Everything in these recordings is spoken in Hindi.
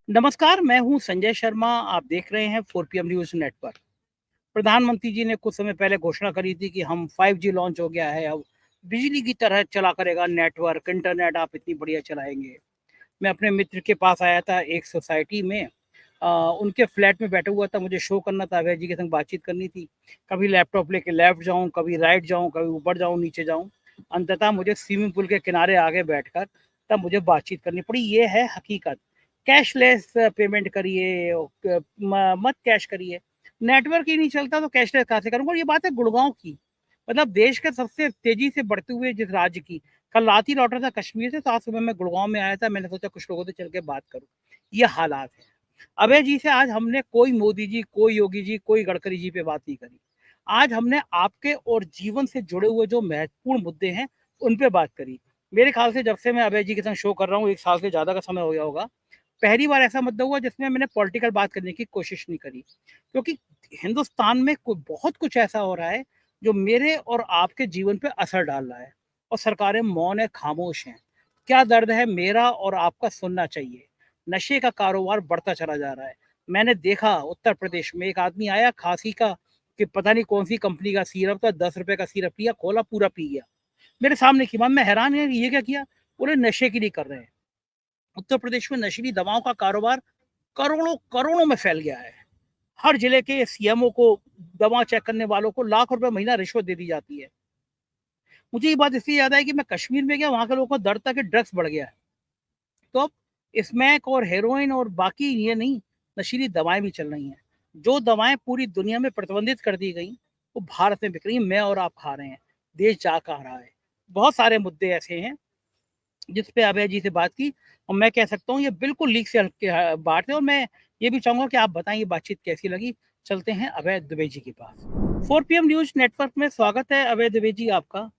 नमस्कार, मैं हूँ संजय शर्मा। आप देख रहे हैं 4 PM न्यूज़ नेटवर्क। प्रधानमंत्री जी ने कुछ समय पहले घोषणा करी थी कि हम 5G लॉन्च हो गया है, अब बिजली की तरह चला करेगा नेटवर्क, इंटरनेट आप इतनी बढ़िया चलाएँगे। मैं अपने मित्र के पास आया था एक सोसाइटी में। उनके फ्लैट में बैठा हुआ था, मुझे शो करना था, अभय जी के संग बातचीत करनी थी। कभी लैपटॉप लेके लेफ्ट जाऊँ, कभी राइट जाऊँ, कभी ऊपर जाऊँ, नीचे जाऊँ। अंततः मुझे स्विमिंग पूल के किनारे आगे बैठकर तब मुझे बातचीत करनी पड़ी। ये है हकीकत। कैशलेस पेमेंट करिए, मत कैश करिए। नेटवर्क ही नहीं चलता तो कैशलेस कहाँ से करूँगा? और ये बात है गुड़गाँव की। मतलब देश के सबसे तेज़ी से बढ़ते हुए जिस राज्य की। कल रात ही लौटा था कश्मीर से, तो आज सुबह मैं गुड़गाँव में आया था। मैंने सोचा कुछ लोगों से चल के बात करूँ। ये हालात हैं। अभय जी से आज हमने कोई मोदी जी, कोई योगी जी, कोई गडकरी जी पे बात नहीं करी। आज हमने आपके और जीवन से जुड़े हुए जो महत्वपूर्ण मुद्दे हैं, उन पे बात करी। मेरे ख़्याल से जब से मैं अभय जी के संग शो कर रहा हूँ, 1 साल से ज़्यादा का समय हो गया होगा। पहली बार ऐसा मुद्दा हुआ जिसमें मैंने पॉलिटिकल बात करने की कोशिश नहीं करी। क्योंकि हिंदुस्तान में बहुत कुछ ऐसा हो रहा है जो मेरे और आपके जीवन पे असर डाल रहा है, और सरकारें मौन है, खामोश हैं। क्या दर्द है मेरा और आपका सुनना चाहिए। नशे का कारोबार बढ़ता चला जा रहा है। मैंने देखा उत्तर प्रदेश में एक आदमी आया खांसी का, कि पता नहीं कौन सी कंपनी का सिरप था, 10 रुपए का सिरप लिया, खोला, पूरा पी गया। मेरे सामने की मैं हैरान है, ये क्या किया? बोले नशे के लिए कर रहे हैं। उत्तर प्रदेश में नशीली दवाओं का कारोबार करोड़ों करोड़ों में फैल गया है। हर जिले के सीएमओ को, दवा चेक करने वालों को लाख रुपए महीना रिश्वत दे दी जाती है। मुझे ये बात इसलिए याद है कि मैं कश्मीर में गया, वहां के लोगों को डर था कि ड्रग्स बढ़ गया है। तो अब स्मैक और हेरोइन और बाकी ये नहीं, नशीली दवाएं भी चल रही हैं। जो दवाएं पूरी दुनिया में प्रतिबंधित कर दी गई, वो भारत में बिक रही हैं। मैं और आप खा रहे हैं। देश जा कहाँ रहा है? बहुत सारे मुद्दे ऐसे हैं जिस पे अभय जी से बात की, और मैं कह सकता हूँ ये बिल्कुल लीक से हट के बात है। और मैं ये भी चाहूंगा कि आप बताएं ये बातचीत कैसी लगी। चलते हैं अभय दुबे जी के पास। 4 PM न्यूज नेटवर्क में स्वागत है अभय दुबे जी आपका।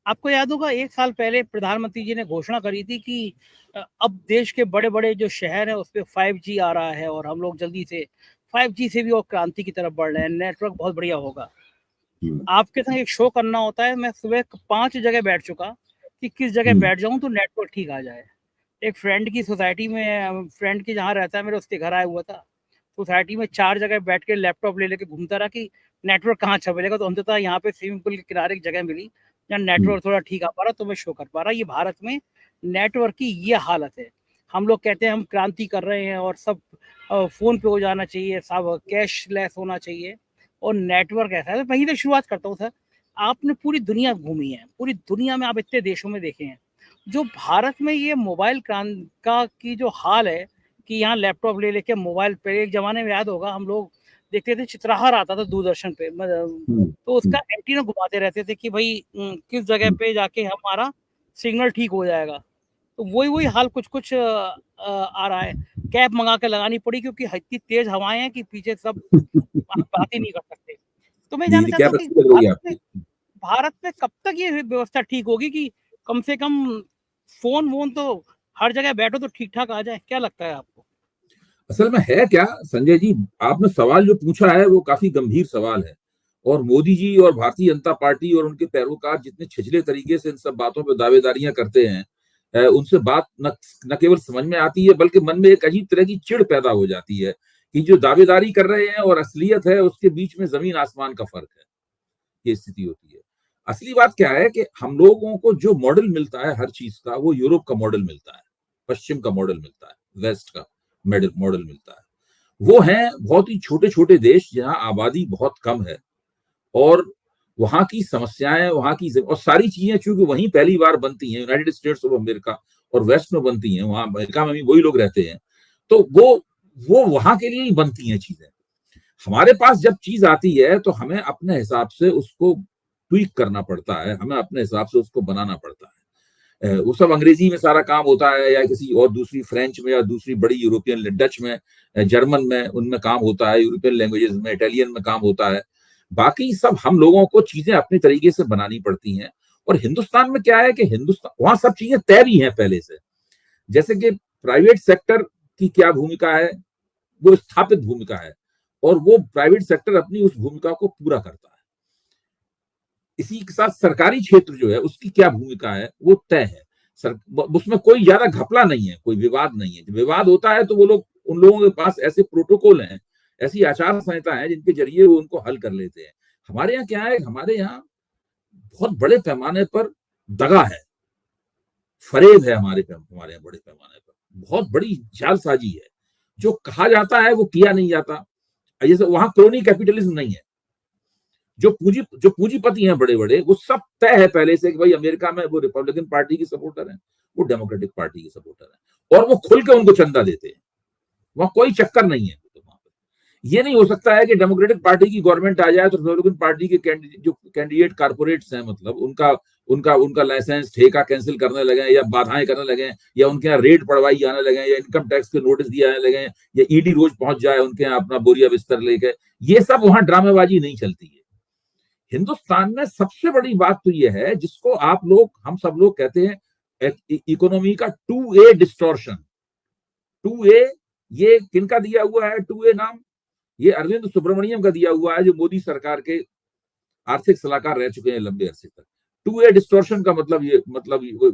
आपको याद होगा 1 साल पहले प्रधानमंत्री जी ने घोषणा करी थी कि अब देश के बड़े-बड़े जो शहर हैं उस पे 5G आ रहा है, और हम लोग जल्दी से 5G से भी और क्रांति की तरफ बढ़ रहे हैं, नेटवर्क बहुत बढ़िया होगा। आपके संग एक शो करना होता है, मैं सुबह 5 जगह बैठ चुका कि किस जगह हम्म। बैठ जाऊँ तो नेटवर्क ठीक आ जाए। एक फ्रेंड की सोसाइटी में, फ्रेंड की जहाँ रहता है मेरे, उसके घर आया हुआ था। सोसाइटी में 4 जगह बैठ के लैपटॉप ले लेके घूमता रहा कि नेटवर्क कहाँ अच्छा मिलेगा, तो अंततः यहाँ पे स्विमिंग पूल के किनारे एक जगह मिली जहाँ हम्म। नेटवर्क थोड़ा ठीक आ पा रहा, तो मैं शो कर पा रहा। ये भारत में नेटवर्क की ये हालत है। हम लोग कहते हैं हम क्रांति कर रहे हैं और सब फ़ोन पे हो जाना चाहिए, सब कैशलेस होना चाहिए, और नेटवर्क ऐसा है। वहीं से शुरुआत करता हूँ सर। आपने पूरी दुनिया घूमी है, पूरी दुनिया में आप इतने देशों में देखे हैं। जो भारत में ये मोबाइल का की जो हाल है कि यहाँ लैपटॉप ले लेके मोबाइल पे, एक ज़माने में याद होगा हम लोग देखते थे, चित्रहार आता था दूरदर्शन पे, हम्म। तो उसका एंटीना घुमाते रहते थे कि भाई किस जगह हम्म। पे जाके हमारा सिग्नल ठीक हो जाएगा। तो वही हाल कुछ-कुछ आ रहा है। कैप मँगा के लगानी पड़ी क्योंकि इतनी तेज़ हवाएँ हैं कि पीछे सब आप बात ही नहीं कर सकते। तो मैं जानना बिजली चाहता क्या हूँ कि बत्ती होगी आपकी? भारत में कब तक ये व्यवस्था ठीक होगी कि कम से कम फ़ोन-वोन तो हर जगह बैठो तो ठीक-ठाक आ जाए? क्या लगता है आपको? असल में है क्या संजय जी, आपने सवाल जो पूछा है वो काफी गंभीर सवाल है। और मोदी जी और भारतीय जनता पार्टी और उनके पैरोकार जितने छिछले तरीके से इन सब बातों पर दावेदारियां करते हैं, उनसे बात न केवल समझ में आती है बल्कि मन में एक अजीब तरह की चिढ़ पैदा हो जाती है कि जो दावेदारी कर रहे हैं और असलियत है उसके बीच में जमीन आसमान का फर्क है। ये स्थिति होती है। असली बात क्या है कि हम लोगों को जो मॉडल मिलता है हर चीज का, वो यूरोप का मॉडल मिलता है, पश्चिम का मॉडल मिलता है, वेस्ट का मॉडल मिलता है। वो हैं बहुत ही छोटे छोटे देश जहां आबादी बहुत कम है, और वहां की समस्याएं, वहां की और सारी चीजें चूंकि वहीं पहली बार बनती हैं, यूनाइटेड स्टेट्स ऑफ अमेरिका और वेस्ट में बनती हैं, वहां अमेरिका में भी वही लोग रहते हैं, तो वो वहां के लिए ही बनती हैं चीजें। हमारे पास जब चीज आती है तो हमें अपने हिसाब से उसको ट्वीक करना पड़ता है, हमें अपने हिसाब से उसको बनाना पड़ता है। वो सब अंग्रेजी में सारा काम होता है, या किसी और दूसरी फ्रेंच में, या दूसरी बड़ी यूरोपियन, डच में, जर्मन में, उनमें काम होता है, यूरोपियन लैंग्वेजेस में, इटालियन में काम होता है। बाकी सब हम लोगों को चीजें अपने तरीके से बनानी पड़ती हैं। और हिंदुस्तान में क्या है कि हिंदुस्तान, वहां सब चीजें तय भी हैं पहले से। जैसे कि प्राइवेट सेक्टर की क्या भूमिका है, वो स्थापित भूमिका है, और वो प्राइवेट सेक्टर अपनी उस भूमिका को पूरा करता है। इसी के साथ सरकारी क्षेत्र जो है उसकी क्या भूमिका है वो तय है। सर, उसमें कोई ज्यादा घपला नहीं है, कोई विवाद नहीं है। जब विवाद होता है तो वो लोग उन लोगों के पास ऐसे प्रोटोकॉल हैं, ऐसी आचार संहिता है जिनके जरिए वो उनको हल कर लेते हैं। हमारे यहाँ क्या है, हमारे यहाँ बहुत बड़े पैमाने पर दगा है, फरेब है, हमारे यहाँ बड़े पैमाने पर बहुत बड़ी जालसाजी है। जो कहा जाता है वो किया नहीं जाता। जैसे वहां क्रोनी कैपिटलिज्म नहीं है। जो पूंजीपति हैं बड़े बड़े, वो सब तय है पहले से कि भाई अमेरिका में वो रिपब्लिकन पार्टी की सपोर्टर हैं, वो डेमोक्रेटिक पार्टी की सपोर्टर हैं, और वो खुल के उनको चंदा देते हैं। वहां कोई चक्कर नहीं है। तो वहां पे ये नहीं हो सकता है कि डेमोक्रेटिक पार्टी की गवर्नमेंट आ जाए तो रिपब्लिकन पार्टी के जो कैंडिडेट कारपोरेट्स हैं, मतलब उनका उनका उनका लाइसेंस ठेका कैंसिल करने लगे, या बाधाएं करने लगे, या उनके यहाँ रेट पड़वाई जाने लगे, या इनकम टैक्स के नोटिस दिए जाने लगे, या ईडी रोज पहुंच जाए उनके यहाँ अपना बोरिया बिस्तर लेके। ये सब वहां ड्रामेबाजी नहीं चलती है। हिंदुस्तान में सबसे बड़ी बात तो ये है, जिसको हम सब लोग कहते हैं इकोनॉमी का 2A डिस्टॉर्शन। 2A ये किनका दिया हुआ है? 2A नाम ये अरविंद सुब्रमण्यम का दिया हुआ है, जो मोदी सरकार के आर्थिक सलाहकार रह चुके हैं लंबे अरसे तक। 2A डिस्टॉर्शन का मतलब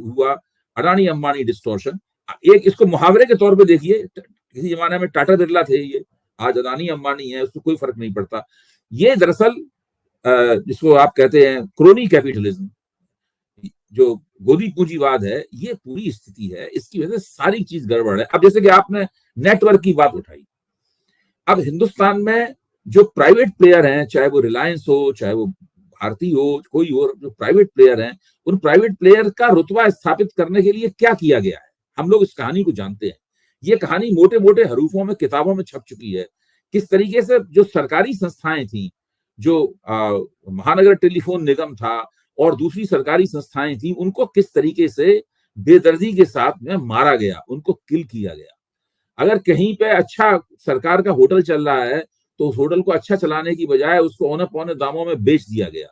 हुआ अडानी अंबानी डिस्टॉर्शन। एक इसको मुहावरे के तौर पे देखिए, किसी जमाने में टाटा बिरला थे, ये आज अडानी अंबानी है, उसको कोई फर्क नहीं पड़ता। ये दरअसल जिसको आप कहते हैं क्रोनी कैपिटलिज्म, जो गोदी पूंजीवाद है, ये पूरी स्थिति है। इसकी वजह से सारी चीज गड़बड़ है। अब जैसे कि आपने नेटवर्क की बात उठाई, अब हिंदुस्तान में जो प्राइवेट प्लेयर हैं, चाहे वो रिलायंस हो, चाहे वो भारती हो, कोई और जो प्राइवेट प्लेयर हैं, उन प्राइवेट प्लेयर का रुतबा स्थापित करने के लिए क्या किया गया है, हम लोग इस कहानी को जानते हैं। ये कहानी मोटे मोटे हरूफों में, किताबों में छप चुकी है। किस तरीके से जो सरकारी संस्थाएं थी, जो महानगर टेलीफोन निगम था और दूसरी सरकारी संस्थाएं थी, उनको किस तरीके से बेदर्दी के साथ में मारा गया, उनको किल किया गया। अगर कहीं पे अच्छा सरकार का होटल चल रहा है तो उस होटल को अच्छा चलाने की बजाय उसको औने पौने दामों में बेच दिया गया।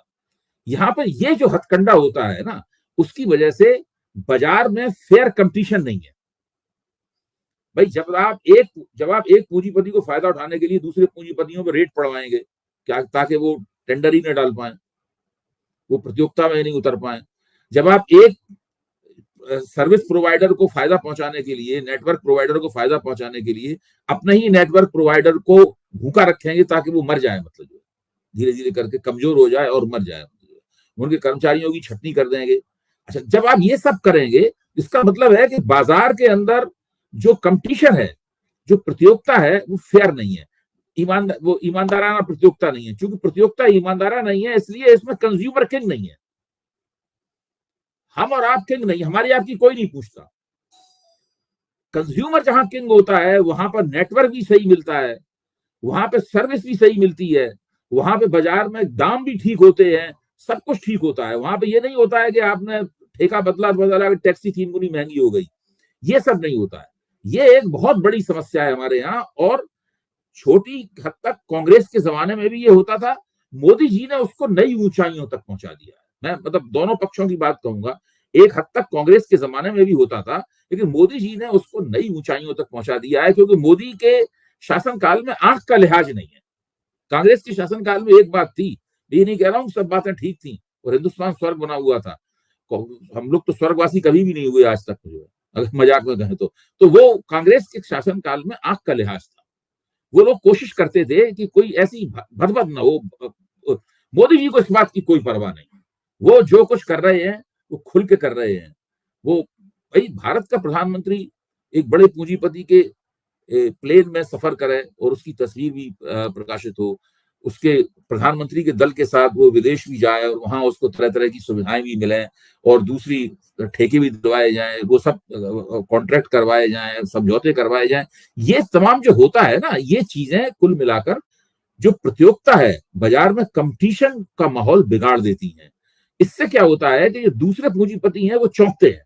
यहाँ पे ये जो हथकंडा होता है ना, उसकी वजह से बाजार में फेयर कंपटीशन नहीं है। भाई जब आप एक पूंजीपति को फायदा उठाने के लिए दूसरे पूंजीपतियों पर रेट पड़वाएंगे, क्या ताकि वो टेंडर ही न डाल पाए, वो प्रतियोगिता में नहीं उतर पाए। जब आप एक सर्विस प्रोवाइडर को फायदा पहुंचाने के लिए, नेटवर्क प्रोवाइडर को फायदा पहुंचाने के लिए अपने ही नेटवर्क प्रोवाइडर को भूखा रखेंगे ताकि वो मर जाए, मतलब धीरे धीरे करके कमजोर हो जाए और मर जाए, उनके कर्मचारियों की छटनी कर देंगे। अच्छा, जब आप ये सब करेंगे, इसका मतलब है कि बाजार के अंदर जो कंपटीशन है, जो प्रतियोगिता है, वो फेयर नहीं है, वो ईमानदाराना प्रतियोगिता नहीं है। क्योंकि प्रतियोगिता ईमानदाराना नहीं है, इसलिए इसमें कंज्यूमर किंग नहीं है। हम और आप किंग नहीं, हमारी आपकी कोई नहीं पूछता। कंज्यूमर जहां किंग होता है, वहां पर नेटवर्क भी सही मिलता है, वहां पे सर्विस भी सही मिलती है, वहां पे बाजार में दाम भी ठीक होते हैं, सब कुछ ठीक होता है। वहां पे ये नहीं होता है कि आपने ठेका बदला, टैक्सी 3 गुनी महंगी हो गई, ये सब नहीं होता है। ये एक बहुत बड़ी समस्या है हमारे यहाँ, और छोटी हद तक कांग्रेस के जमाने में भी ये होता था। मोदी जी ने उसको नई ऊंचाइयों तक पहुंचा दिया है। मैं मतलब दोनों पक्षों की बात कहूंगा, एक हद तक कांग्रेस के जमाने में भी होता था, लेकिन मोदी जी ने उसको नई ऊंचाइयों तक पहुंचा दिया है। क्योंकि मोदी के शासनकाल में आंख का लिहाज नहीं है। कांग्रेस के शासनकाल में एक बात थी, ये नहीं कह रहा हूं सब बातें ठीक थी और हिंदुस्तान स्वर्ग बना हुआ था। हम लोग तो स्वर्गवासी कभी भी नहीं हुए आज तक, मुझे अगर मजाक में कहें तो वो कांग्रेस के शासनकाल में आंख का लिहाज था। वो लोग कोशिश करते थे कि कोई ऐसी भदभद ना हो। मोदी जी को इस बात की कोई परवाह नहीं, वो जो कुछ कर रहे हैं वो खुल के कर रहे हैं। वो भाई भारत का प्रधानमंत्री एक बड़े पूंजीपति के प्लेन में सफर करे और उसकी तस्वीर भी प्रकाशित हो, उसके प्रधानमंत्री के दल के साथ वो विदेश भी जाए और वहां उसको तरह तरह की सुविधाएं भी मिले और दूसरी ठेके भी दिलवाए जाएं, वो सब कॉन्ट्रैक्ट करवाए जाएं, समझौते करवाए जाएं। ये तमाम जो होता है ना, ये चीजें कुल मिलाकर जो प्रतियोगिता है, बाजार में कंपटीशन का माहौल बिगाड़ देती हैं। इससे क्या होता है कि जो दूसरे पूंजीपति हैं वो चौंकते हैं,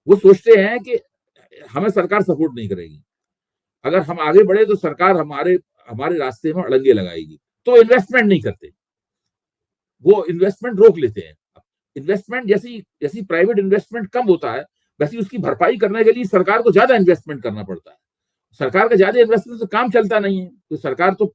वो सोचते हैं कि हमें सरकार सपोर्ट नहीं करेगी, अगर हम आगे बढ़े तो सरकार हमारे रास्ते में अड़ंगे लगाएगी, तो इन्वेस्टमेंट नहीं करते, वो इन्वेस्टमेंट रोक लेते हैं। इन्वेस्टमेंट जैसी प्राइवेट इन्वेस्टमेंट कम होता है, वैसी उसकी भरपाई करने के लिए सरकार को ज्यादा इन्वेस्टमेंट करना पड़ता है। सरकार का ज्यादा इन्वेस्टमेंट से काम चलता नहीं है, तो सरकार तो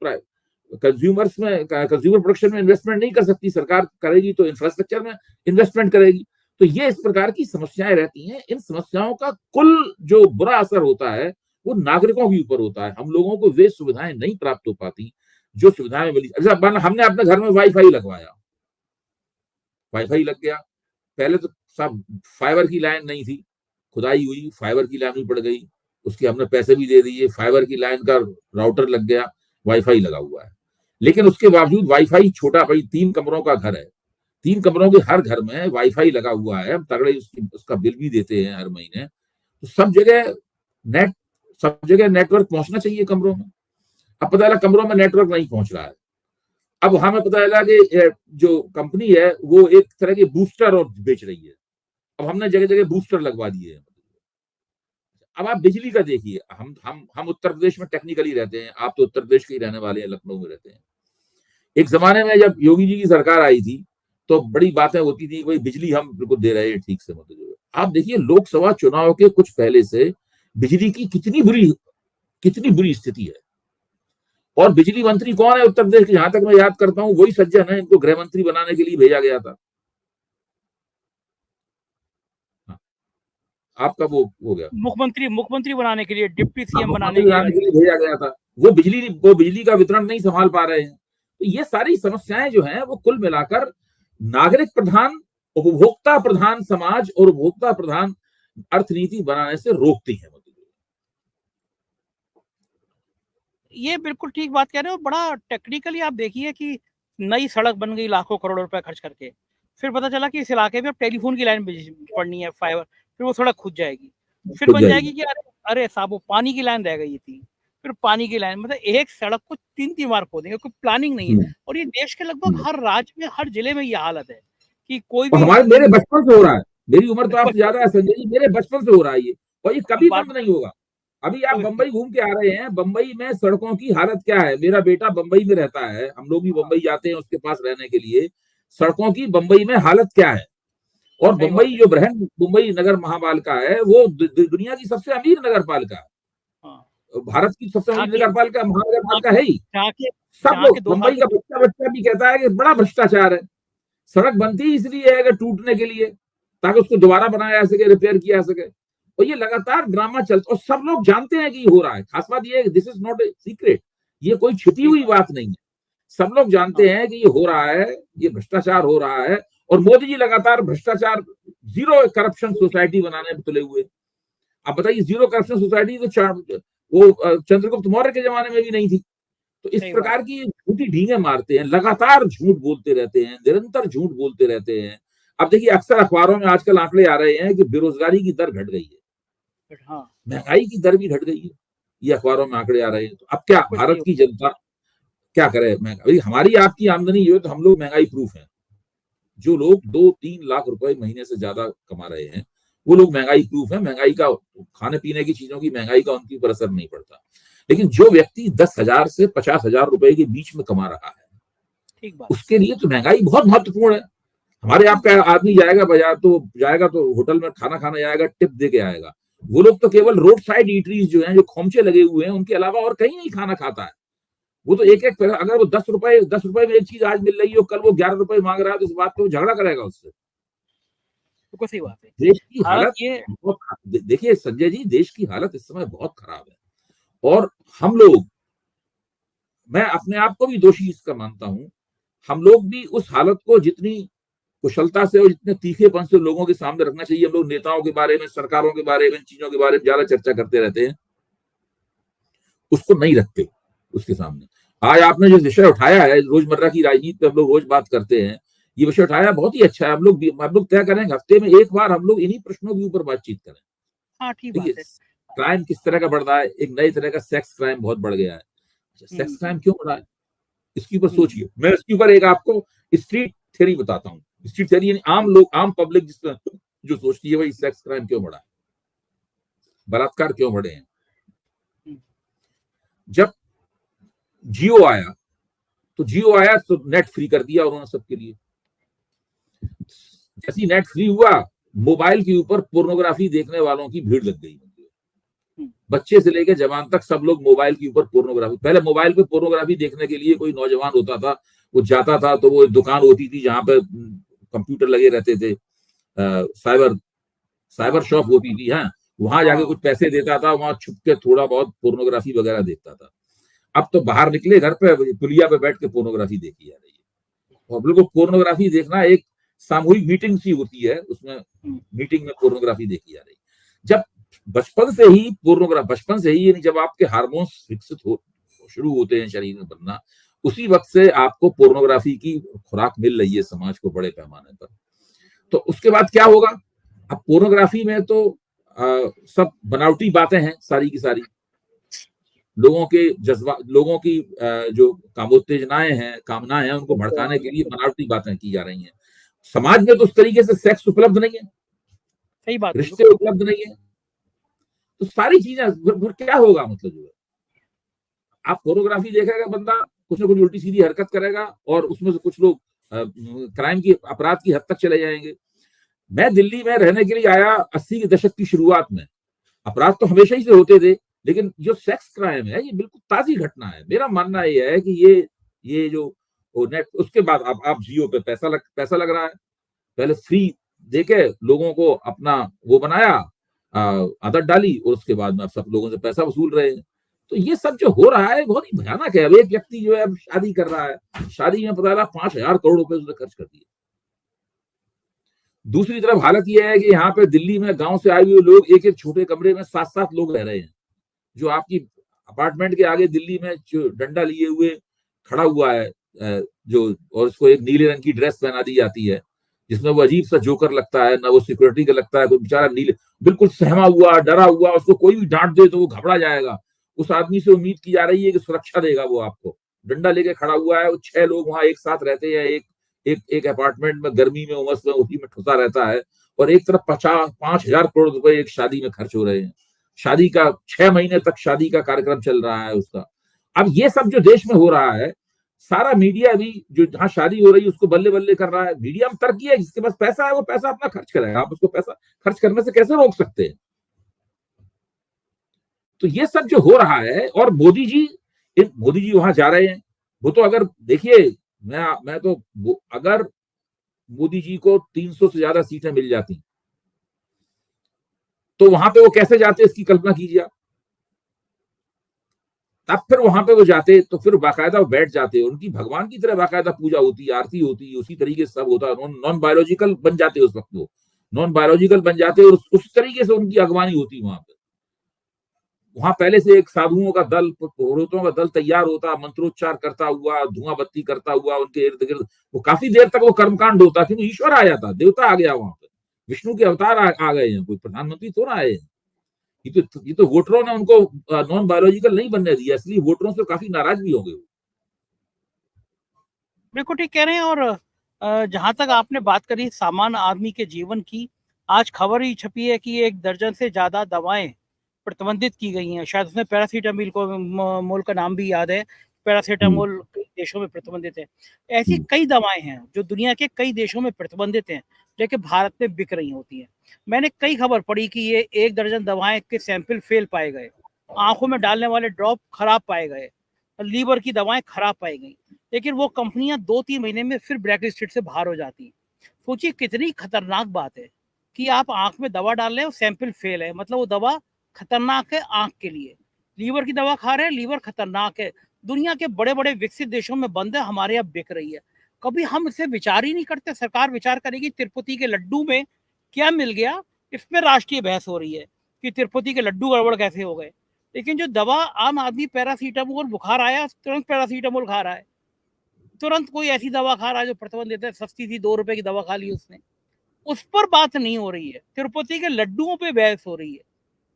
कंज्यूमर प्रोडक्शन में इन्वेस्टमेंट नहीं कर सकती। सरकार करेगी तो इंफ्रास्ट्रक्चर में इन्वेस्टमेंट करेगी। तो ये इस प्रकार की समस्याएं रहती हैं। इन समस्याओं का कुल जो बुरा असर होता है वो नागरिकों के ऊपर होता है। हम लोगों को वे सुविधाएं नहीं प्राप्त हो पाती जो सुविधाएं मिली। अच्छा, हमने अपने घर में वाईफाई लगवाया, वाईफाई लग गया। पहले तो सब फाइबर की लाइन नहीं थी, खुदाई हुई, फाइबर की लाइन भी पड़ गई, उसके हमने पैसे भी दे दिए, फाइबर की लाइन का राउटर लग गया, वाईफाई लगा हुआ है। लेकिन उसके बावजूद वाईफाई छोटा, भाई 3 कमरों का घर है, 3 कमरों के हर घर में वाईफाई लगा हुआ है, हम तगड़े उसका बिल भी देते हैं हर महीने। तो सब जगह नेटवर्क पहुंचना चाहिए कमरों में। अब पता चला कमरों में नेटवर्क नहीं पहुंच रहा है। अब हमें पता चला कि जो कंपनी है वो एक तरह के बूस्टर और बेच रही है। अब हमने जगह जगह बूस्टर लगवा दिए हैं। अब आप बिजली का देखिए, हम उत्तर प्रदेश में टेक्निकली रहते हैं, आप तो उत्तर प्रदेश के ही रहने वाले हैं, लखनऊ में रहते हैं। एक जमाने में जब योगी जी की सरकार आई थी तो बड़ी बातें होती थी, भाई बिजली हम बिल्कुल दे रहे हैं ठीक से। मतलब आप देखिए लोकसभा चुनाव के कुछ पहले से बिजली की कितनी बुरी स्थिति है। और बिजली मंत्री कौन है उत्तर प्रदेश के? जहां तक मैं याद करता हूं वही सज्जन है, इनको गृह मंत्री बनाने के लिए भेजा गया था। आपका वो हो गया, मुख्यमंत्री बनाने के लिए, डिप्टी सीएम मुख्यमंत्री बनाने के लिए भेजा गया था। वो बिजली का वितरण नहीं संभाल पा रहे हैं। तो ये सारी समस्याएं जो हैं वो कुल मिलाकर नागरिक प्रधान, उपभोक्ता प्रधान समाज और उपभोक्ता प्रधान अर्थनीति बनाने से रोकती है। ये बिल्कुल ठीक बात कह रहे हो। बड़ा टेक्निकली आप देखिए कि नई सड़क बन गई लाखों करोड़ों रुपए खर्च करके, फिर पता चला कि इस इलाके में अब टेलीफोन की लाइन पड़नी है, फाइबर, फिर वो सड़क खुद जाएगी, फिर बन जाएगी कि अरे साहब वो पानी की लाइन रह गई थी, फिर पानी की लाइन, मतलब एक सड़क को 3 बार खोदेंगे, कोई प्लानिंग नहीं है। और ये देश के लगभग हर राज्य में, हर जिले में ये हालत है कि कोई भी मेरे बचपन से हो रहा है। मेरी उम्र तो आपसे ज्यादा है संजय जी, मेरे बचपन से हो रहा है ये, और ये कभी बंद नहीं होगा। अभी आप बंबई घूम के आ रहे हैं, बंबई में सड़कों की हालत क्या है? मेरा बेटा बंबई में रहता है, हम लोग भी बंबई जाते हैं उसके पास रहने के लिए। सड़कों की बंबई में हालत क्या है? और बंबई जो बृहन मुंबई नगर महापालिका है वो दुनिया की सबसे अमीर नगर पालिका है, भारत की सबसे अमीर नगर पालिका महानगर पालिका है ही। सब लोग, बंबई का बच्चा भी कहता है कि बड़ा भ्रष्टाचार है। सड़क बनती इसलिए है कि टूटने के लिए, ताकि उसको दोबारा बनाया जा सके, रिपेयर किया जा सके। और ये लगातार ड्रामा चलता, और सब लोग जानते हैं कि ये हो रहा है। खास बात ये है, this is not a secret, ये कोई छिपी हुई बात नहीं है। सब लोग जानते हैं कि ये हो रहा है, ये भ्रष्टाचार हो रहा है। और मोदी जी लगातार भ्रष्टाचार, जीरो करप्शन सोसाइटी बनाने में तुले हुए। अब बताइए, जीरो करप्शन सोसाइटी तो वो चंद्रगुप्त मौर्य के जमाने में भी नहीं थी। तो इस प्रकार की झूठी ढींगे मारते हैं, लगातार झूठ बोलते रहते हैं, निरंतर झूठ बोलते रहते हैं। अब देखिए अक्सर अखबारों में आजकल आंकड़े आ रहे हैं कि बेरोजगारी की दर घट गई है, महंगाई की दर भी घट गई है, ये अखबारों में आंकड़े आ रहे हैं। तो अब क्या भारत की जनता क्या करे? महंगाई, हमारी आपकी आमदनी जो है तो हम लोग महंगाई प्रूफ है। जो लोग 2-3 लाख रुपए महीने से ज्यादा कमा रहे हैं वो लोग महंगाई प्रूफ है। महंगाई का, खाने पीने की चीजों की महंगाई का उनके ऊपर असर नहीं पड़ता। लेकिन जो व्यक्ति 10,000 से 50,000 रुपए के बीच में कमा रहा है, उसके लिए तो महंगाई बहुत महत्वपूर्ण है। हमारे आपका आदमी जाएगा बाजार, तो होटल में खाना खाने जाएगा, टिप दे के आएगा। वो लोग तो केवल रोड साइड ईटरीज जो हैं, जो खोमचे लगे हुए हैं, उनके अलावा और कहीं नहीं खाना खाता है। वो तो एक अगर वो 10 रुपए में एक चीज आज मिल रही हो, कल वो 11 रुपए मांग रहा है, तो इस बात पे वो झगड़ा करेगा उससे। तो सही बात है। देश की हालत देखिए संजय जी, देश की हालत इस समय बहुत खराब है। और हम लोग, मैं अपने आप को भी दोषी इसका मानता हूं, हम लोग भी उस हालत को जितनी कुशलता से और जितने तीखेपन से लोगों के सामने रखना चाहिए, हम लोग नेताओं के बारे में, सरकारों के बारे में, चीजों के बारे में ज्यादा चर्चा करते रहते हैं, उसको नहीं रखते उसके सामने। आज आपने जो विषय उठाया है, रोजमर्रा की राजनीति पे हम लोग रोज बात करते हैं, ये विषय उठाया बहुत ही अच्छा है। हम लोग तय करेंगे हफ्ते में एक बार हम लोग इन्हीं प्रश्नों के ऊपर बातचीत करें। हाँ, ठीक बात है। क्राइम किस तरह का बढ़ रहा है? एक नए तरह का सेक्स क्राइम बहुत बढ़ गया है। सेक्स क्राइम क्यों बढ़ा है, इसके ऊपर सोचिए। मैं इसके ऊपर एक आपको स्ट्रीट थ्योरी बताता हूँ। स्ट्रीट थ्योरी यानी आम लोग, आम पब्लिक जो सोचती है भाई सेक्स क्राइम क्यों बढ़ा है, बलात्कार क्यों बढ़े हैं। जब जियो आया तो नेट फ्री कर दिया उन्होंने सबके लिए। जैसे नेट फ्री हुआ, मोबाइल के ऊपर पोर्नोग्राफी देखने वालों की भीड़ लग गई। बच्चे से लेकर जवान तक सब लोग मोबाइल के ऊपर पोर्नोग्राफी। पहले मोबाइल पे पोर्नोग्राफी देखने के लिए कोई नौजवान होता था, वो जाता था तो वो दुकान होती थी जहां पे कंप्यूटर लगे रहते थे, साइबर शॉप होती थी, हाँ, वहां जाके हाँ कुछ पैसे देता था, वहां छुप के थोड़ा बहुत पोर्नोग्राफी वगैरह देखता था। अब तो बाहर निकले घर पे पुलिया पे बैठ के पोर्नोग्राफी देखी जा रही है। और बिल्कुल पोर्नोग्राफी देखना एक सामूहिक मीटिंग सी होती है, उसमें मीटिंग में पोर्नोग्राफी देखी जा रही है। जब बचपन से ही यानी जब आपके हार्मोन्स विकसित हो शुरू होते हैं शरीर में बनना, उसी वक्त से आपको पोर्नोग्राफी की खुराक मिल रही है समाज को बड़े पैमाने पर। तो उसके बाद क्या होगा? अब पोर्नोग्राफी में तो सब बनावटी बातें हैं सारी की सारी। लोगों के जज्बा, लोगों की जो कामोत्तेजनाएं हैं, कामनाएं हैं, उनको भड़काने के लिए बनावटी बातें की जा रही हैं। समाज में तो उस तरीके से सेक्स उपलब्ध नहीं है, सही बात है, रिश्ते उपलब्ध नहीं है, तो सारी चीजें फिर क्या होगा? मतलब जो है, आप फोटोग्राफी देखेगा बंदा, कुछ ना कुछ उल्टी सीधी हरकत करेगा और उसमें से कुछ लोग क्राइम की, अपराध की हद तक चले जाएंगे। मैं दिल्ली में रहने के लिए आया 80 के दशक की शुरुआत में। अपराध तो हमेशा ही से होते थे, लेकिन जो सेक्स क्राइम है ये बिल्कुल ताजी घटना है। मेरा मानना ये है कि ये जो नेट, उसके बाद आप जियो पे पैसा लग रहा है। पहले फ्री देके लोगों को अपना वो बनाया, आदत डाली, और उसके बाद में अब सब लोगों से पैसा वसूल रहे हैं। तो ये सब जो हो रहा है बहुत ही भयानक है। अब एक व्यक्ति जो है अब शादी कर रहा है, शादी में पता चला 5,000 करोड़ रुपए उसने खर्च कर दिए। दूसरी तरफ हालत यह है कि यहाँ पे दिल्ली में गांव से आए हुए लोग एक एक छोटे कमरे में 7-7 लोग रह रहे हैं। जो आपकी अपार्टमेंट के आगे दिल्ली में जो डंडा लिए हुए खड़ा हुआ है, जो, और उसको एक नीले रंग की ड्रेस पहना दी जाती है जिसमें वो अजीब सा जोकर लगता है, ना वो सिक्योरिटी का लगता है, कोई बेचारा नीले, बिल्कुल सहमा हुआ, डरा हुआ, उसको कोई भी डांट दे तो वो घबरा जाएगा। उस आदमी से उम्मीद की जा रही है कि सुरक्षा देगा वो आपको। डंडा लेके खड़ा हुआ है, वो 6 लोग वहां एक साथ रहते हैं, एक अपार्टमेंट में, गर्मी में, उमस में, उसी में ठुसा रहता है, और एक तरफ 5,000 करोड़ रुपए एक शादी में खर्च हो रहे हैं। शादी का 6 महीने तक शादी का कार्यक्रम चल रहा है उसका। अब ये सब जो देश में हो रहा है, सारा मीडिया भी जो जहां शादी हो रही है उसको बल्ले बल्ले कर रहा है। मीडिया में तरक्की है, जिसके पास पैसा है वो पैसा अपना खर्च करेगा, आप उसको पैसा खर्च करने से कैसे रोक सकते हैं? तो ये सब जो हो रहा है, और मोदी जी वहां जा रहे हैं। वो तो अगर देखिए, मैं तो अगर मोदी जी को 300 से ज्यादा सीटें मिल जाती तो वहां पे वो कैसे जाते इसकी कल्पना कीजिए आप। तब फिर वहां पे वो जाते तो फिर बाकायदा वो बैठ जाते, उनकी भगवान की तरह बाकायदा पूजा होती, आरती होती, उसी तरीके से सब होता। नॉन बायोलॉजिकल बन जाते उस वक्त, वो नॉन बायोलॉजिकल बन जाते, और उस तरीके से उनकी अगवानी होती वहां पे। वहां पहले से एक साधुओं का दल, पुरोहितों का दल तैयार होता, मंत्रोच्चार करता हुआ, धुआं बत्ती करता हुआ उनके इर्द गिर्द। वो काफी देर तक वो कर्मकांड होता, क्योंकि ईश्वर आ जाता, देवता आ गया वहां पे, विष्णु के अवतार आ गए हैं, कोई प्रधानमंत्री तो ना आए हैं। ये तो वोटरों ने उनको नॉन बायोलॉजिकल नहीं बनने दिया, इसलिए वोटरों से काफी नाराज भी हो गए। बिल्कुल ठीक कह रहे हैं। और जहां तक आपने बात करी सामान्य आदमी के जीवन की, आज खबर ही छपी है कि 1 दर्जन से ज्यादा दवाएं प्रतिबंधित की गई हैं। शायद उसमें पैरासीटामोल को मोल का नाम भी याद है। पैरासीटामोल कई देशों में प्रतिबंधित है। ऐसी कई दवाएं हैं जो दुनिया के कई देशों में प्रतिबंधित हैं, लेकिन भारत में बिक रही होती हैं। मैंने कई खबर पढ़ी कि ये 1 दर्जन दवाएं के सैंपल फेल पाए गए, आंखों में डालने वाले ड्रॉप खराब पाए गए, लीवर की दवाएं खराब पाई गई, लेकिन वो कंपनियां 2-3 महीने में फिर ब्लैक लिस्टेड से बाहर हो जाती हैं। सोचिए कितनी खतरनाक बात है कि आप आंख में दवा डाल रहे हो, सैंपल फेल है, मतलब वो दवा खतरनाक है आंख के लिए। लीवर की दवा खा रहे हैं, लीवर खतरनाक है। दुनिया के बड़े बड़े विकसित देशों में बंद है, हमारे यहाँ बिक रही है। कभी हम इसे विचार ही नहीं करते। सरकार विचार करेगी तिरुपति के लड्डू में क्या मिल गया, इस पर राष्ट्रीय बहस हो रही है कि तिरुपति के लड्डू गड़बड़ कैसे हो गए। लेकिन जो दवा आम आदमी, पैरासीटामोल, बुखार आया तुरंत पैरासीटामोल खा रहा है, तुरंत कोई ऐसी दवा खा रहा है जो प्रतिबंधित है, सस्ती थी, 2 रुपए की दवा खा ली उसने, उस पर बात नहीं हो रही है। तिरुपति के लड्डुओं पे बहस हो रही है।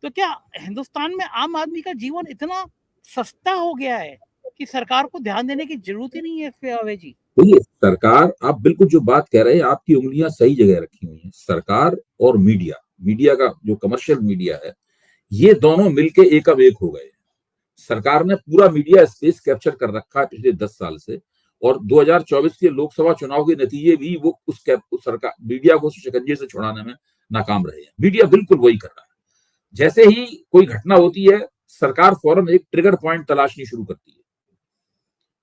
तो क्या हिंदुस्तान में आम आदमी का जीवन इतना सस्ता हो गया है कि सरकार को ध्यान देने की जरूरत ही नहीं है इस पे? अवय जी, देखिए, सरकार, आप बिल्कुल जो बात कह रहे हैं, आपकी उंगलियां सही जगह रखी हुई हैं। सरकार और मीडिया का जो कमर्शियल मीडिया है, ये दोनों मिलके एकम एक हो गए। सरकार ने पूरा मीडिया स्पेस कैप्चर कर रखा है पिछले 10 साल से, और 2024 के लोकसभा चुनाव के नतीजे भी वो उस सरकार मीडिया को शिकंजे से छुड़ाने में नाकाम रहे हैं। मीडिया बिल्कुल वही कर रहा है। जैसे ही कोई घटना होती है, सरकार फौरन एक ट्रिगर पॉइंट तलाशनी शुरू करती है,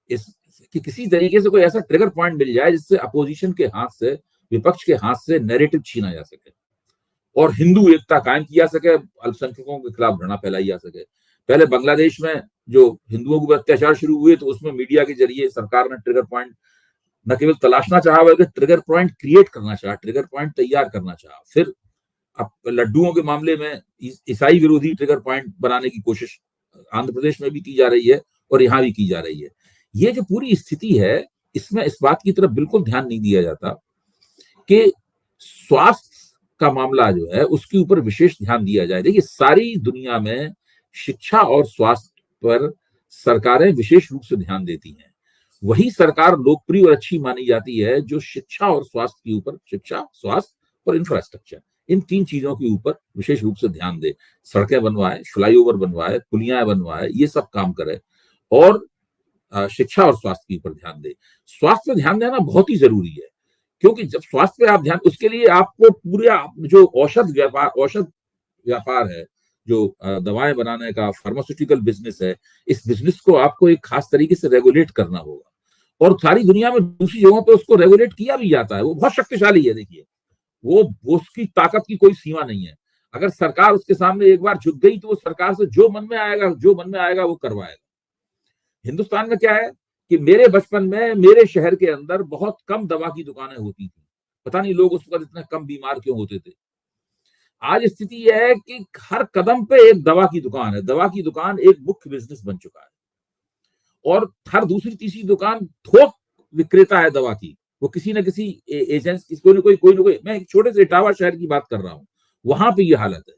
इस कि किसी तरीके से कोई ऐसा ट्रिगर पॉइंट मिल जाए जिससे अपोजिशन के हाथ से, विपक्ष के हाथ से नैरेटिव छीना जा सके। और हिंदू एकता कायम की जा सके, अल्पसंख्यकों के खिलाफ घृणा फैलाई जा सके। पहले बांग्लादेश में जो हिंदुओं के ऊपर अत्याचार शुरू हुए तो उसमें मीडिया के जरिए सरकार ने ट्रिगर पॉइंट न केवल तलाशना चाहा बल्कि ट्रिगर पॉइंट क्रिएट करना चाहा, ट्रिगर पॉइंट तैयार करना चाहा। फिर अब लड्डुओं के मामले में ईसाई विरोधी ट्रिगर पॉइंट बनाने की कोशिश आंध्र प्रदेश में भी की जा रही है और यहाँ भी की जा रही है। ये जो पूरी स्थिति है इसमें इस बात की तरफ बिल्कुल ध्यान नहीं दिया जाता कि स्वास्थ्य का मामला जो है उसके ऊपर विशेष ध्यान दिया जाए। देखिए, सारी दुनिया में शिक्षा और स्वास्थ्य पर सरकारें विशेष रूप से ध्यान देती हैं। वही सरकार लोकप्रिय और अच्छी मानी जाती है जो शिक्षा और स्वास्थ्य के ऊपर, शिक्षा, स्वास्थ्य और इंफ्रास्ट्रक्चर, इन 3 चीजों के ऊपर विशेष रूप से ध्यान दे। सड़कें बनवाए, फ्लाईओवर बनवाए, पुलियां बनवाए, ये सब काम करे और शिक्षा और स्वास्थ्य के ऊपर ध्यान दे। स्वास्थ्य पे ध्यान देना बहुत ही जरूरी है, क्योंकि जब स्वास्थ्य पे आप ध्यान, उसके लिए आपको पूरा जो औषध व्यापार है, जो दवाएं बनाने का फार्मास्यूटिकल बिजनेस है, इस बिजनेस को आपको एक खास तरीके से रेगुलेट करना होगा। और सारी दुनिया में दूसरी जगहों पे उसको रेगुलेट किया भी जाता है। वो बहुत शक्तिशाली है। देखिए, वो उसकी ताकत की कोई सीमा नहीं है। अगर सरकार उसके सामने एक बार झुक गई तो वो सरकार से जो मन में आएगा वो करवाएगा। हिंदुस्तान में क्या है कि मेरे बचपन में मेरे शहर के अंदर बहुत कम दवा की दुकानें होती थी। पता नहीं लोग उस वक्त इतना कम बीमार क्यों होते थे। आज स्थिति यह है कि हर कदम पे एक दवा की दुकान है। दवा की दुकान एक मुख्य बिजनेस बन चुका है और हर दूसरी तीसरी दुकान थोक विक्रेता है दवा की। वो किसी न किसी एजेंसी, कोई न कोई, मैं एक छोटे से इटावा शहर की बात कर रहा हूँ, वहां पे ये हालत है।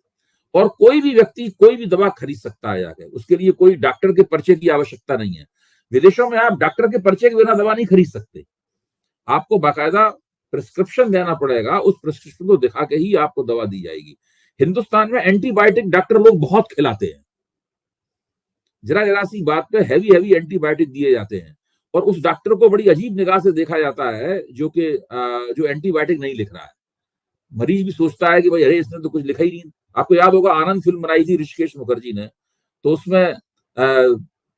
और कोई भी व्यक्ति कोई भी दवा खरीद सकता है जाकर, उसके लिए कोई डॉक्टर के पर्चे की आवश्यकता नहीं है। विदेशों में आप डॉक्टर के पर्चे के बिना दवा नहीं खरीद सकते। आपको बाकायदा प्रिस्क्रिप्शन देना पड़ेगा, उस प्रिस्क्रिप्शन को दिखा के ही आपको दवा दी जाएगी। हिंदुस्तान में एंटीबायोटिक डॉक्टर लोग बहुत खिलाते हैं। जरा सी बात पे हैवी एंटीबायोटिक दिए जाते हैं और उस डॉक्टर को बड़ी अजीब निगाह से देखा जाता है जो एंटीबायोटिक नहीं लिख रहा है। मरीज भी सोचता है कि भाई अरे इसने तो कुछ लिखा ही नहीं। आपको याद होगा आनंद फिल्म बनाई थी ऋषिकेश मुखर्जी ने, तो उसमें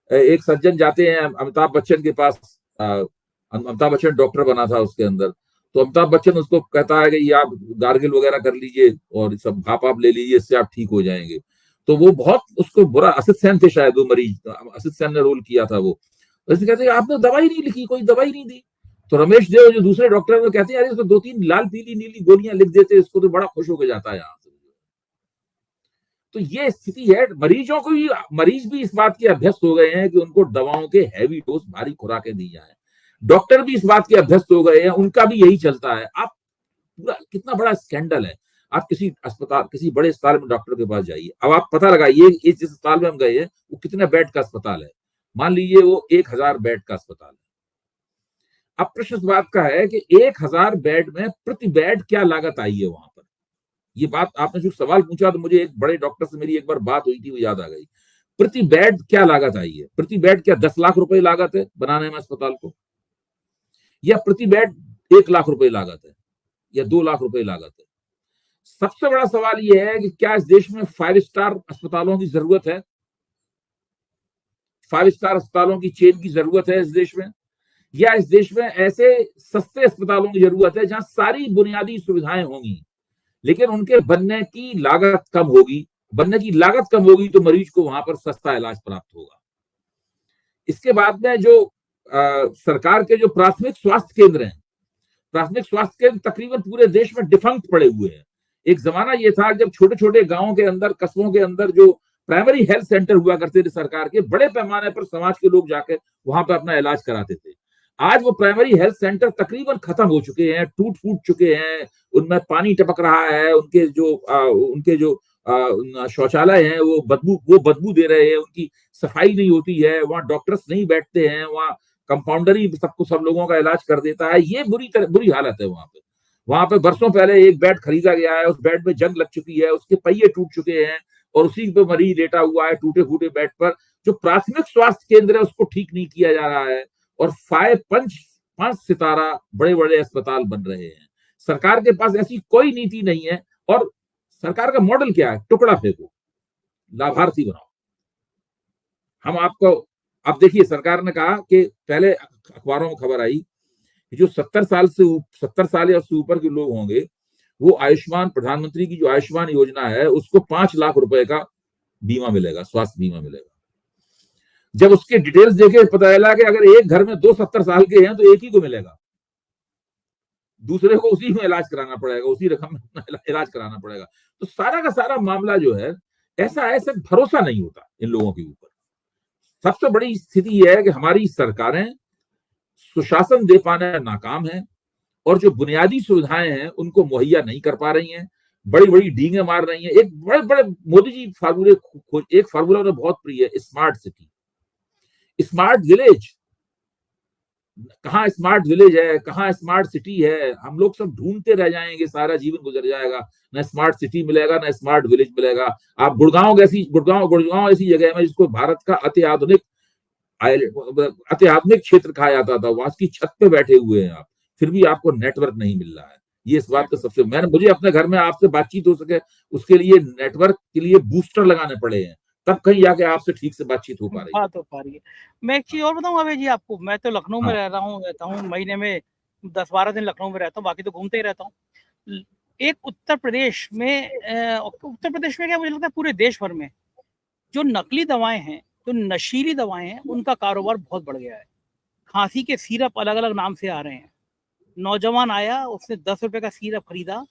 एक सज्जन जाते हैं अमिताभ बच्चन के पास। अमिताभ बच्चन डॉक्टर बना था उसके अंदर, तो अमिताभ बच्चन उसको कहता है कि ये आप गार्गिल वगैरह कर लीजिए और सब भाप आप ले लीजिए, इससे आप ठीक हो जाएंगे। तो वो बहुत उसको बुरा, असित सेन थे शायद वो मरीज, असित सेन ने रोल किया था वो। वैसे कहते हैं आपने दवाई नहीं लिखी, कोई दवाई नहीं दी। तो रमेश देव जो दूसरे डॉक्टर वो कहते हैं अरे इसको 2-3 लाल पीली नीली गोलियां लिख देते, इसको तो बड़ा खुश होकर जाता है यहाँ से। तो ये स्थिति है। मरीज भी इस बात के अभ्यस्त हो गए हैं कि उनको दवाओं के हैवी डोज, भारी खुराकें दी जाए। डॉक्टर भी इस बात के अभ्यस्त हो गए हैं, उनका भी यही चलता है। आप पूरा कितना बड़ा स्कैंडल है। आप किसी बड़े अस्पताल में डॉक्टर के पास जाइए, अब आप पता लगाइए जिस अस्पताल में हम गए हैं वो कितने बेड का अस्पताल है। मान लीजिए वो 1000 बेड का अस्पताल है। अब प्रश्न इस बात का है कि 1000 बेड में प्रति बेड क्या लागत आई है वहां पर। ये बात आपने जो सवाल पूछा तो मुझे एक बड़े डॉक्टर से मेरी एक बार बात हुई थी, वो याद आ गई। प्रति बेड क्या लागत आई है? प्रति बेड क्या 10 लाख रुपए लागत है बनाने में अस्पताल को, या प्रति बेड 1 लाख रुपए लागत है, या 2 लाख रुपए लागत है? सबसे बड़ा सवाल यह है कि क्या इस देश में 5 स्टार अस्पतालों की जरूरत है? 5 स्टार अस्पतालों की चेन की जरूरत है इस देश में, या इस देश में ऐसे सस्ते अस्पतालों की जरूरत है जहां सारी बुनियादी सुविधाएं होंगी लेकिन उनके बनने की लागत कम होगी? बनने की लागत कम होगी तो मरीज को वहां पर सस्ता इलाज प्राप्त होगा। इसके बाद में जो सरकार के जो प्राथमिक स्वास्थ्य केंद्र हैं, प्राथमिक स्वास्थ्य केंद्र तकरीबन पूरे देश में डिफंक्ट पड़े हुए हैं। एक जमाना ये था जब छोटे छोटे गांवों के अंदर, कस्बों के अंदर जो प्राइमरी हेल्थ सेंटर हुआ करते थे सरकार के, बड़े पैमाने पर समाज के लोग जाकर वहां पर अपना इलाज कराते थे। आज वो प्राइमरी हेल्थ सेंटर तकरीबन खत्म हो चुके हैं, टूट फूट चुके हैं, उनमें पानी टपक रहा है, उनके जो शौचालय हैं वो बदबू दे रहे हैं, उनकी सफाई नहीं होती है, वहाँ डॉक्टर्स नहीं बैठते हैं, वहाँ कंपाउंडर ही सब लोगों का इलाज कर देता है। ये बुरी हालत है वहां पे बरसों पहले एक बेड खरीदा गया है, उस बेड में जंग लग चुकी है, उसके पहिए टूट चुके हैं और उसी पे मरीज लेटा हुआ है टूटे फूटे बेड पर। जो प्राथमिक स्वास्थ्य केंद्र है उसको ठीक नहीं किया जा रहा है और 5 सितारा बड़े बड़े अस्पताल बन रहे हैं। सरकार के पास ऐसी कोई नीति नहीं है। और सरकार का मॉडल क्या है? टुकड़ा फेंको, लाभार्थी बनाओ। हम आपको, अब देखिए सरकार ने कहा कि पहले अखबारों में खबर आई कि जो 70 साल या उससे ऊपर के लोग होंगे वो आयुष्मान, प्रधानमंत्री की जो आयुष्मान योजना है, उसको 5 लाख रुपए का बीमा मिलेगा, स्वास्थ्य बीमा मिलेगा। जब उसके डिटेल्स देखे पता चला कि अगर एक घर में 2 70 साल के हैं तो एक ही को मिलेगा, दूसरे को उसी में इलाज कराना पड़ेगा, उसी रकम में अपना इलाज कराना पड़ेगा। तो सारा का सारा मामला जो है ऐसा है, सिर्फ भरोसा नहीं होता इन लोगों के ऊपर। सबसे बड़ी स्थिति यह है कि हमारी सरकारें सुशासन दे पाने में नाकाम है और जो बुनियादी सुविधाएं हैं उनको मुहैया नहीं कर पा रही हैं, बड़ी बड़ी डींगे मार रही हैं। एक बड़े बड़े मोदी जी फार्मूले, एक फार्मूला उन्हें बहुत प्रिय है, स्मार्ट सिटी, स्मार्ट विलेज। कहाँ स्मार्ट विलेज है, कहाँ स्मार्ट सिटी है, हम लोग सब ढूंढते रह जाएंगे, सारा जीवन गुजर जाएगा, ना स्मार्ट सिटी मिलेगा ना स्मार्ट विलेज मिलेगा। आप गुड़गांव ऐसी जगह में जिसको भारत का अत्याधुनिक क्षेत्र कहा जाता था, वहां की छत पे बैठे हुए हैं आप, फिर भी आपको नेटवर्क नहीं मिल रहा है। ये इस बात का सबसे, मुझे अपने घर में आपसे बातचीत हो सके उसके लिए नेटवर्क के लिए बूस्टर लगाने पड़े हैं, तब कहीं जाके आपसे ठीक से बातचीत हो पा रही है। बात हो पा रही है। मैं एक चीज और बताऊं अभय जी आपको, मैं तो लखनऊ में रहता हूँ, महीने में 10-12 दिन लखनऊ में रहता हूँ, बाकी तो घूमते ही रहता हूँ। एक उत्तर प्रदेश में क्या, मुझे लगता है पूरे देश भर में जो नकली दवाएं हैं, जो नशीली दवाएं हैं, उनका कारोबार बहुत बढ़ गया है। खांसी के सिरप अलग अलग नाम से आ रहे हैं। नौजवान आया, उसने 10 रुपए का सिरप खरीदा,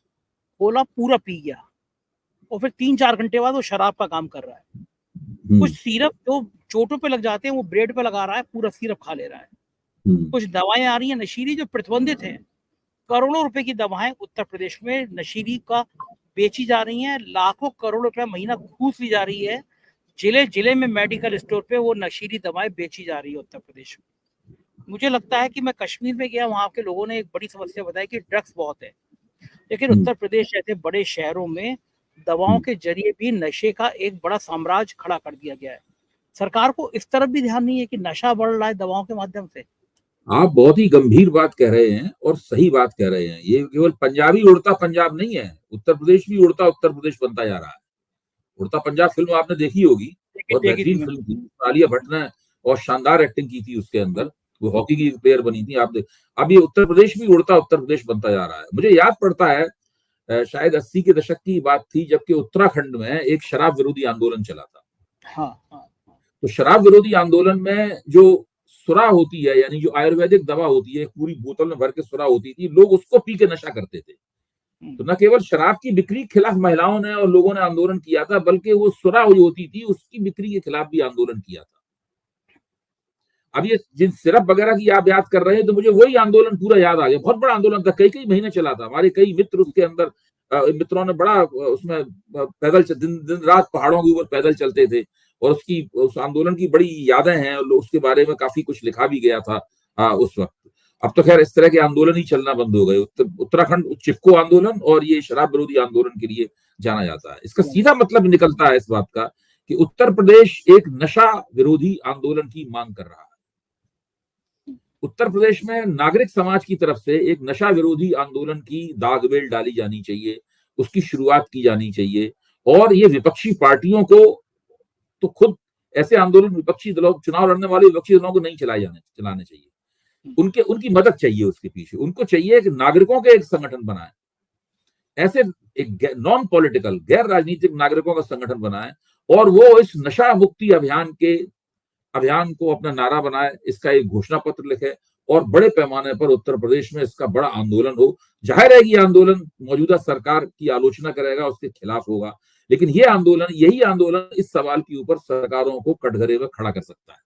खोला, पूरा पी गया, और फिर 3-4 घंटे बाद वो शराब का काम कर रहा है। कुछ सिरप जो चोटों पे लग जाते हैं वो ब्रेड पे लगा रहा है, पूरा सिरप खा ले रहा है। कुछ दवाएं आ रही हैं नशीली जो प्रतिबंधित हैं, करोड़ों रुपए की दवाएं उत्तर प्रदेश में नशीली का बेची जा रही हैं, लाखों करोड़ रुपए महीना घूस ली जा रही है। जिले जिले में मेडिकल स्टोर पे वो नशीली दवाएं बेची जा रही है उत्तर प्रदेश में। मुझे लगता है कि मैं कश्मीर में गया, वहां के लोगों ने एक बड़ी समस्या बताई कि ड्रग्स बहुत है, लेकिन उत्तर प्रदेश जैसे बड़े शहरों में दवाओं के जरिए भी नशे का एक बड़ा साम्राज्य खड़ा कर दिया गया है। सरकार को इस तरफ भी ध्यान नहीं है कि नशा बढ़ रहा है दवाओं के माध्यम से। आप बहुत ही गंभीर बात कह रहे हैं और सही बात कह रहे हैं। ये केवल पंजाबी उड़ता पंजाब नहीं है, उत्तर प्रदेश भी उड़ता उत्तर प्रदेश बनता जा रहा है। उड़ता पंजाब फिल्म आपने देखी होगी, बहुत बेहतरीन फिल्म थी, आलिया भट्ट ने और शानदार एक्टिंग की थी उसके अंदर, वो हॉकी की प्लेयर बनी थी। आप अब ये उत्तर प्रदेश भी उड़ता उत्तर प्रदेश बनता जा रहा है। मुझे याद पड़ता है शायद 80 के दशक की बात थी, जबकि उत्तराखंड में एक शराब विरोधी आंदोलन चला था। हाँ। तो शराब विरोधी आंदोलन में जो सुरा होती है, यानी जो आयुर्वेदिक दवा होती है, पूरी बोतल में भर के सुरा होती थी, लोग उसको पी के नशा करते थे। तो न केवल शराब की बिक्री के खिलाफ महिलाओं ने और लोगों ने आंदोलन किया था, बल्कि वो सुरा जो होती थी उसकी बिक्री के खिलाफ भी आंदोलन किया था। अब ये जिन सिरप वगैरह की आप याद कर रहे हैं, तो मुझे वही आंदोलन पूरा याद आ गया। बहुत बड़ा आंदोलन था, कई महीने चला था। हमारे कई मित्र उसके अंदर, मित्रों ने बड़ा उसमें पैदल दिन रात पहाड़ों के ऊपर पैदल चलते थे, और उस आंदोलन की बड़ी यादें हैं, उसके बारे में काफी कुछ लिखा भी गया था उस वक्त। अब तो खैर इस तरह के आंदोलन ही चलना बंद हो गए। उत्तराखंड चिपको आंदोलन और ये शराब विरोधी आंदोलन के लिए जाना जाता है। इसका सीधा मतलब निकलता है इस बात का कि उत्तर प्रदेश एक नशा विरोधी आंदोलन की मांग कर रहा है। उत्तर प्रदेश में नागरिक समाज की तरफ से एक नशा विरोधी आंदोलन की दागबेल डाली जानी चाहिए, उसकी शुरुआत की जानी चाहिए। और ये विपक्षी पार्टियों को तो खुद ऐसे आंदोलन विपक्षी दलों, चुनाव लड़ने वाले विपक्षी दलों को नहीं चलाने चाहिए, उनकी मदद चाहिए उसके पीछे। उनको चाहिए कि नागरिकों के एक संगठन बनाए, ऐसे एक नॉन पॉलिटिकल, गैर राजनीतिक नागरिकों का संगठन बनाए, और वो इस नशा मुक्ति अभियान को अपना नारा बनाए, इसका एक घोषणा पत्र लिखे, और बड़े पैमाने पर उत्तर प्रदेश में इसका बड़ा आंदोलन हो। जाहिर है कि आंदोलन मौजूदा सरकार की आलोचना करेगा, उसके खिलाफ होगा, लेकिन यही आंदोलन इस सवाल के ऊपर सरकारों को कटघरे में खड़ा कर सकता है।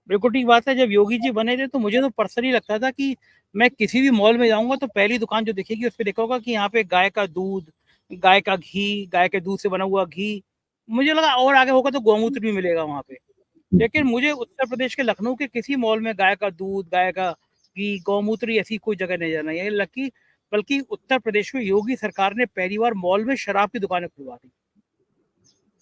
बिल्कुल ठीक बात है। जब योगी जी बने थे तो मुझे तो पर्सनली लगता था कि मैं किसी भी मॉल में जाऊंगा तो पहली दुकान जो दिखेगी उस पर देखा होगा कि यहाँ पे गाय का दूध, गाय का घी, गाय के दूध से बना हुआ घी। मुझे लगा और आगे होगा तो गौमूत्र भी मिलेगा वहां पे, लेकिन मुझे उत्तर प्रदेश के लखनऊ के किसी मॉल में गाय का दूध, गाय का घी, गौमूत्र ऐसी कोई जगह नहीं जाना है। बल्कि उत्तर प्रदेश में योगी सरकार ने पहली बार मॉल में शराब की दुकानें खुलवा दी।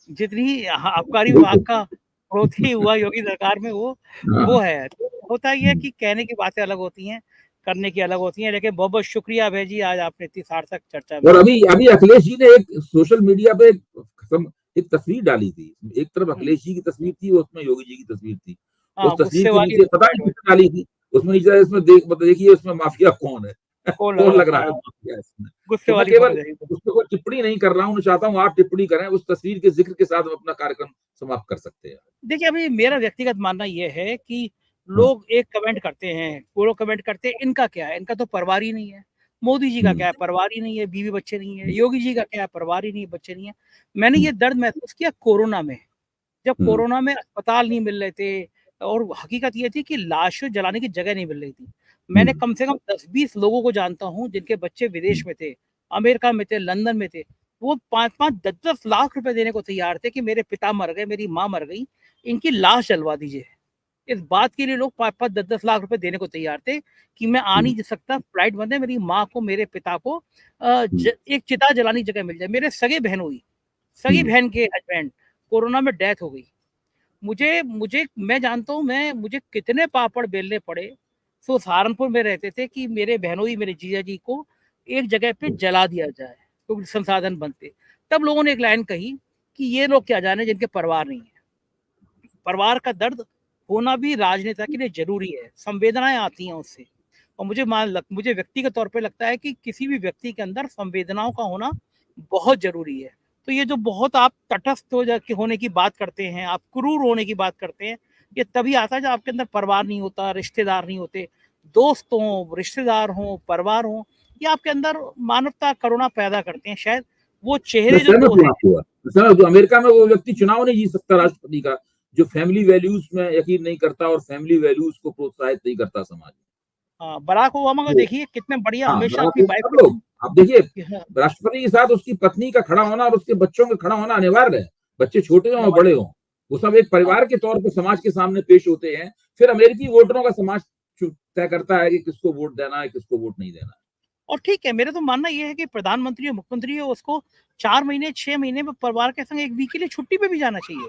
जितनी आबकारी विभाग का बढ़ोतरी हुआ योगी सरकार में वो है। तो होता ही है कि कहने की बातें अलग होती हैं, करने की अलग होती हैं। लेकिन बहुत बहुत शुक्रिया अभय जी, आज आपने इतनी सार्थक चर्चा। और अभी अखिलेश जी ने एक सोशल मीडिया पे एक तस्वीर डाली थी, एक तरफ अखिलेश जी की तस्वीर थी, उसमें योगी जी की तस्वीर थी। उस तस्वीर के नीचे पता नहीं किसने डाली थी, उसमें नीचे इसमें देखिए उसमें माफिया कौन है। कौन लग कौन रहा लग रहा था? है माफिया इसमें। गुस्से तो मैं वाली केवल फुटेज है ये तो। उसपे कोई टिप्पणी नहीं कर रहा हूँ, मैं चाहता हूँ आप टिप्पणी करें, उस तस्वीर के जिक्र के साथ हम अपना कार्यक्रम समाप्त कर सकते हैं। देखिए, अभी मेरा व्यक्तिगत मानना ये है कि हाँ, लोग एक कमेंट करते हैं, वो लोग कमेंट करते हैं, इनका क्या है? इनका तो परिवार ही नहीं है। मोदी जी का हुँ, क्या है? परिवार ही नहीं है, बीवी-बच्चे नहीं है। हुँ, योगी जी का क्या है? परिवार ही नहीं है, बच्चे नहीं है। मैंने हुँ, ये दर्द महसूस किया कोरोना में। जब हुँ, कोरोना में अस्पताल नहीं मिल रहे थे और हकीकत ये थी कि लाशें जलाने की जगह नहीं मिल रही थी। हुँ, मैंने कम से कम 10-20 लोगों को जानता हूँ जिनके बच्चे हुँ, विदेश में थे, अमेरिका में थे, लंदन में थे। वो 5-5, 10-10 लाख रुपए देने को तैयार थे कि मेरे पिता मर गए, मेरी माँ मर गई, इनकी लाश जलवा दीजिए। इस बात के लिए लोग 5-5, 10-10 लाख रुपए देने को तैयार थे कि मैं आ हुँ, नहीं सकता, फ्लाइट बंद है, मेरी माँ को, मेरे पिता को हुँ, एक चिता जलाने की जगह मिल जाए। मेरे सगे बहन हुई, सगी हुँ, बहन के हस्बैंड कोरोना में डेथ हो गई। मुझे मुझे मैं जानता हूँ मुझे कितने पापड़ बेलने पड़े। सो सहारनपुर में रहते थे कि मेरे बहनोई मेरे जीजा जी को एक जगह पे जला दिया जाए, क्योंकि संसाधन बंद थे। तब लोगों ने एक लाइन कही कि ये लोग क्या जाने जिनके परिवार नहीं है। परिवार का दर्द होना भी राजनेता के लिए ज़रूरी है, संवेदनाएँ आती हैं उससे। और मुझे व्यक्तिगत तौर पे लगता है कि किसी भी व्यक्ति के अंदर संवेदनाओं का होना बहुत ज़रूरी है। तो ये जो बहुत आप तटस्थ हो जा के होने की बात करते हैं, आप क्रूर होने की बात करते हैं, ये तभी आता है जब आपके अंदर परिवार नहीं होता, रिश्तेदार नहीं होते। दोस्त हों, रिश्तेदार हों, परिवार हों, ये आपके अंदर मानवता, करुणा पैदा करते हैं। शायद वो मैं चेहरे जो सहमत 2 हूँ हैं। आपकी बात। मैं सहमत हूँ, अमेरिका में वो व्यक्ति चुनाव नहीं जीत सकता राष्ट्रपति का, जो फैमिली वैल्यूज में यकीन नहीं करता और फैमिली वैल्यूज को प्रोत्साहित नहीं करता समाज में। हाँ, बराक ओबामा को तो देखिए कितने बढ़िया हाँ, हमेशा बराक अपनी ओबामा वाइफ सब के लोग, आप देखिए हाँ, राष्ट्रपति के साथ उसकी पत्नी का खड़ा होना और उसके बच्चों का खड़ा होना अनिवार्य है। बच्चे छोटे हों और अनिवार्य बड़े हों, वो सब एक हाँ, परिवार के तौर पे समाज के सामने पेश होते हैं। फिर अमेरिकी वोटरों का समाज तय करता है कि किसको वोट देना है, किसको वोट नहीं देना है। और ठीक है, मेरा तो मानना ये है कि प्रधानमंत्री और मुख्यमंत्री हो उसको 4 महीने, 6 महीने में परिवार के संग 1 वीक के लिए छुट्टी पे भी जाना चाहिए,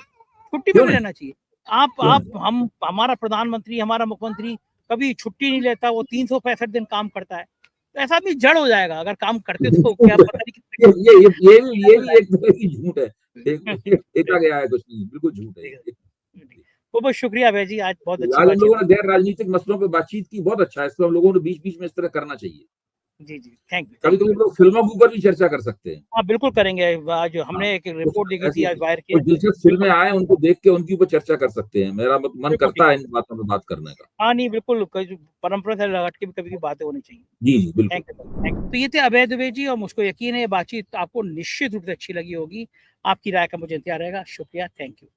छुट्टी पे क्यों भी नहीं? रहना चाहिए। क्यों आप नहीं? हम हमारा प्रधानमंत्री, हमारा मुख्यमंत्री कभी छुट्टी नहीं लेता, वो 365 दिन काम करता है। तो ऐसा आदमी जड़ हो जाएगा, अगर काम करते तो क्या झूठ है। पता नहीं कितने ये हो भी एक जाएगा। तरह की झूठ है। देखा गया है कुछ नहीं, बिल्कुल झूठ है ठीक है, ये। ठीक। बहुत-बहुत शुक्रिया अभय जी, आज बहुत अच्छी आज हम बातचीत लोगों ने हुई। गैर राजनीतिक मसलों पे बातचीत की, बहुत अच्छा है। इसको हम लोगों ने बीच-बीच में इस तरह करना चाहिए। जी, जी। थैंक कभी-कभी यू। हम लोग फिल्मों के ऊपर भी चर्चा कर सकते हैं। हाँ, बिल्कुल करेंगे। आज हाँ, हमने एक कुछ रिपोर्ट देखी ऐसी थी, आज वायर की है। कुछ दिलचस्प बिल्कुल, फ़िल्में आएँ, उनको देख के उनके ऊपर चर्चा कर सकते हैं। मेरा मन बिल्कुल ठीक करता है। है इन बातों पे बात करने का। हाँ, नहीं बिल्कुल परंपरा से हट के भी कभी-कभी बातें होनी चाहिए। जी, जी, बिल्कुल। Thank you sir, thank you. तो ये थे अभय दुबे जी और मुझको यकीन है ये बातचीत आपको निश्चित रूप से अच्छी लगी होगी। आपकी राय का मुझे इंतज़ार रहेगा। शुक्रिया, थैंक यू।